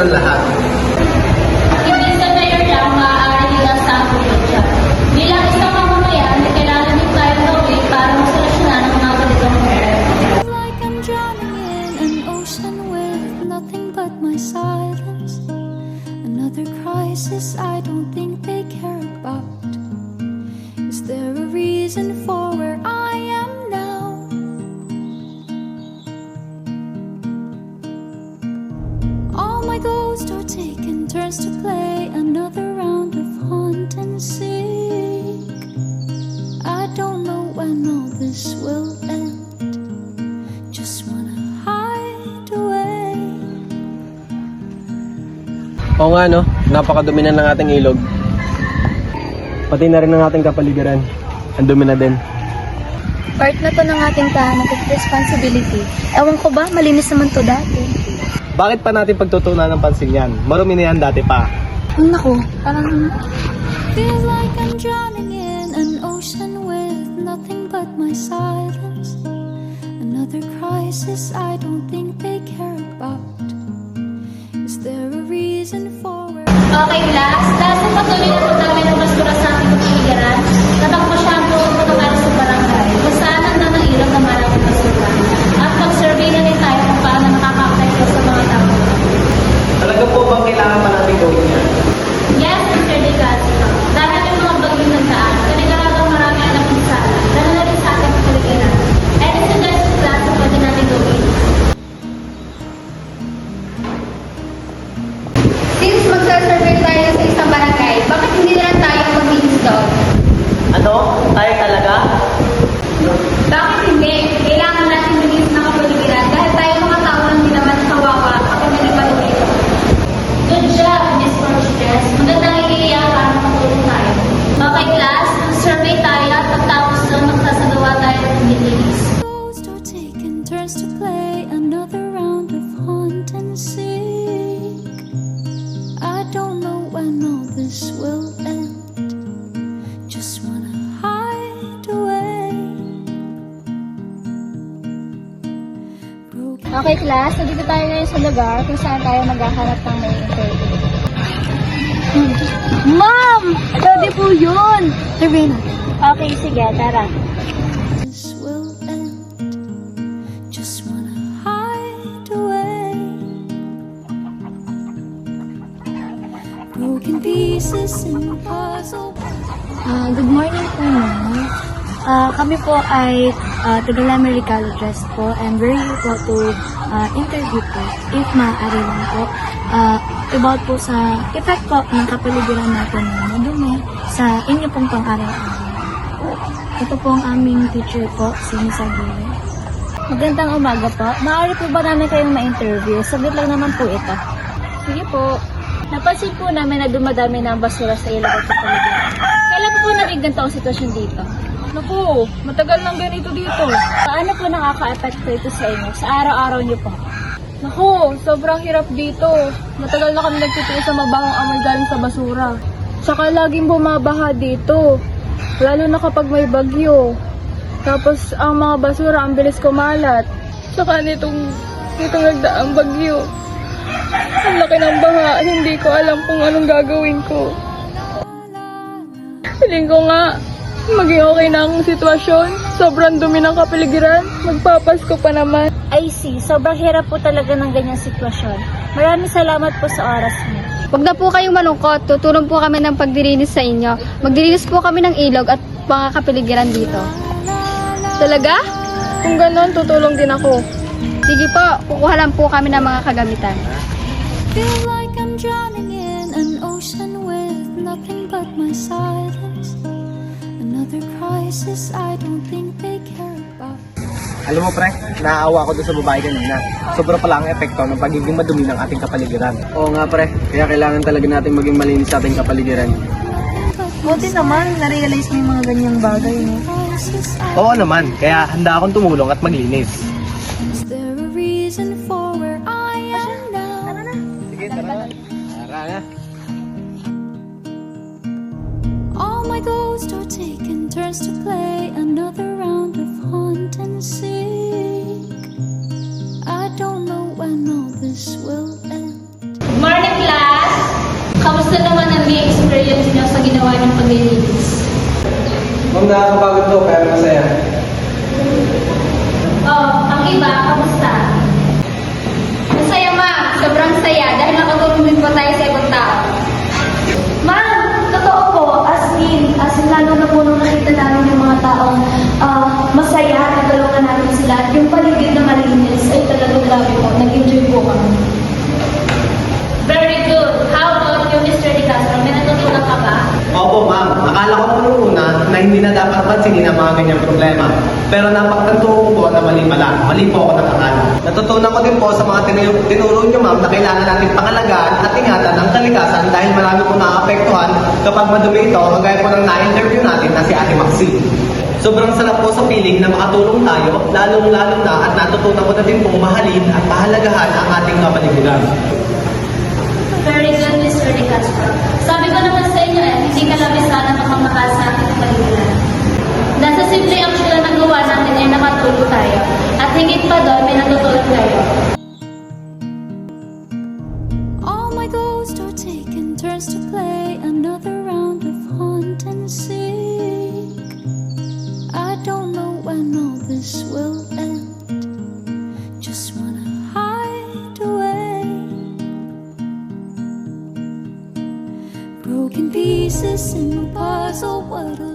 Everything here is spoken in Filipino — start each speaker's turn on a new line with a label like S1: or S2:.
S1: ng lahat.
S2: Hindi sa mayor lang maaari nila sa akin dyan. Bilang isang mamamayan, may kailangan din tayo gawin para masolusyonan ang mga ganitong problema.
S3: Like I'm drowning in an ocean with nothing but my silence. Another crisis I don't think they care about. Is there a reason for where I am now? All my ghosts are taking turns to play another round of haunt and seek. I don't know when all this will end. Just wanna hide away.
S1: Oo nga no, napakadumi na ng ating ilog. Pati na rin ang ating kapaligiran. Ang dumi na din.
S4: Part na to ng ating tahanan at responsibility. Ewan ko ba, malinis naman to dati.
S1: Bakit pa natin pagtutunan ng pansin yan? Marumi na yan dati pa.
S4: Ay naku, parang
S3: Feel like I'm drowning in an ocean with nothing but my silence. Another crisis I don't think they care about. Is there a reason for where
S2: Okay, last sa patuloy na pagdami ng basura sa ating kapaligiran, tatakbo siya ang buong pagkakalas sa barangay, kung saan ang nanailang na maraming basura. At mag-survey na din tayo kung paano nakaka-apekto sa mga tao.
S1: Talaga po bang kailangan pa natin gawin yan?
S2: Yes, Mr. De Castro. Dahil yung mga bagyo ng daan, kanigaragang marami ang napinsala, lalo na rin sa ating kapaligiran. Any suggestions lang sa pwede natin gawin?
S4: since magsasurvey tayo sa isang barangay, bakit hindi na lang tayo mag-linis doon?
S1: Ano? Tayo talaga?
S2: Bakit hindi? Kailangan natin linis ng kapaligiran dahil tayo mga tao lang din naman kawawa kapag nalipad ito. Good job, Miss Fortress. Magandang ideya para makatulong tayo. Okay, class. Survey tayo at pagtapos doon magsasagawa tayo ng nilinis.
S3: ghosts are taking turns to play another round of haunt and seek? I don't know when all this will end. Just wanna hide away. Broken
S4: Okay class, nandito tayo ngayon sa lugar kung saan tayo maghahanap ng may interview. Ma'am! Pwede po yun! Survey natin. Okay, sige, tara.
S3: this will end. Just wanna hide away. Broken pieces in a puzzle.
S4: Good morning po, ma'am. Kami po ay taga-Lamar Colleges po and we're here po to interview po, if maaari lang po, about po sa effect po ng kapaligiran natin na madumi sa inyo pong pang-araw-araw. Ito po ang aming teacher po, si Miss Aguirre. Magandang umaga po. Maaari po ba namin kayong ma-interview? Saglit lang naman po ito. Sige po. Napansin po namin na dumadami na ang basura sa ilog at sa paligiran. Kailan po naging ganito ang sitwasyon dito?
S5: Naku, matagal nang ganito dito.
S4: Paano po nakaka-epekto ito sa inyo, sa araw-araw niyo po?
S5: Naku, sobrang hirap dito. Matagal na kami nagtitiis sa mabahong amoy galing sa basura. Tsaka laging bumabaha dito. Lalo na kapag may bagyo. Tapos ang mga basura ang bilis kumalat. Tsaka nitong nagdaang bagyo. Ang laki ng baha, hindi ko alam kung anong gagawin ko. Feeling ko nga, maging okay na ang sitwasyon. Sobrang dumi ng kapaligiran. Magpapasko pa naman.
S4: I see. Sobrang hirap po talaga ng ganyang sitwasyon. Maraming salamat po sa oras niyo.
S6: Huwag na po kayong malungkot. Tutulong po kami ng pagdirinis sa inyo. Magdirinis po kami ng ilog at mga kapaligiran dito.
S5: Talaga? Kung ganon, tutulong din ako.
S6: Sige po, kukuha lang po kami ng mga kagamitan.
S3: Feel like I'm drowning in an ocean with nothing but my silence. Another crisis I don't think they care about.
S1: Alam mo pre, naaawa ko doon sa babae kanina. Sobra pala ang epekto ng pagiging madumi ng ating kapaligiran. Oo nga pre, kaya kailangan talaga natin maging malinis sa ating kapaligiran.
S4: Buti naman, na-realize mo yung mga ganyang bagay, no?
S3: Crisis I
S1: Oo naman, kaya handa akong tumulong at maglinis.
S3: Is there a reason for where I am now?
S1: Sige, tara na. Tara na.
S3: All my ghosts are taking turns to play another round of haunt and seek. I don't know when all this will end.
S2: Good morning, aming paglilinis.
S1: Ma'am, nakakapagod to, pero masaya.
S2: Oh, ang iba, kamusta?
S6: Masaya ma'am, sobrang saya dahil nakatulong din po tayo sa ibang tao.
S4: Ma'am, totoo po, as in lalo na po nung nakita namin yung mga taong masaya, natulungan namin sila, at yung paligid na malinis, ay talagang grabe po, nag-enjoy po kami.
S2: Very good. How about you, Mr. De Castro? May natutunan ka ba?
S1: Opo, ma'am. Akala ko noong una na hindi na dapat pansinin ang mga ganyang problema. Pero napagtanto ko po na mali pala. Mali po ako nakakala. Natutunan ko din po sa mga tinuro niyo, ma'am, na kailangan natin pangalagaan at ingatan ang kalikasan dahil marami po naapektuhan kapag madumi ito, kagaya po ng na-interview natin na si Ate Maxine. Sobrang sarap po sa piling na makatulong tayo, lalong-lalo na at natutunan ko na din pong mahalin at pahalagahan ang ating kapaligiran.
S2: Very good, Mr. De Castro. Sabi ko naman sa inyo hindi ka labis sana magmamahal sa ating kapaligiran. Nasa simple action na nagawa natin ay nakatulong tayo. At higit pa doon, may natutunan tayo.
S3: All my ghosts are taking turns to play another round of hunt and seek. I don't know when all this will end. Just wanna hide away. Broken pieces in a puzzle, what'll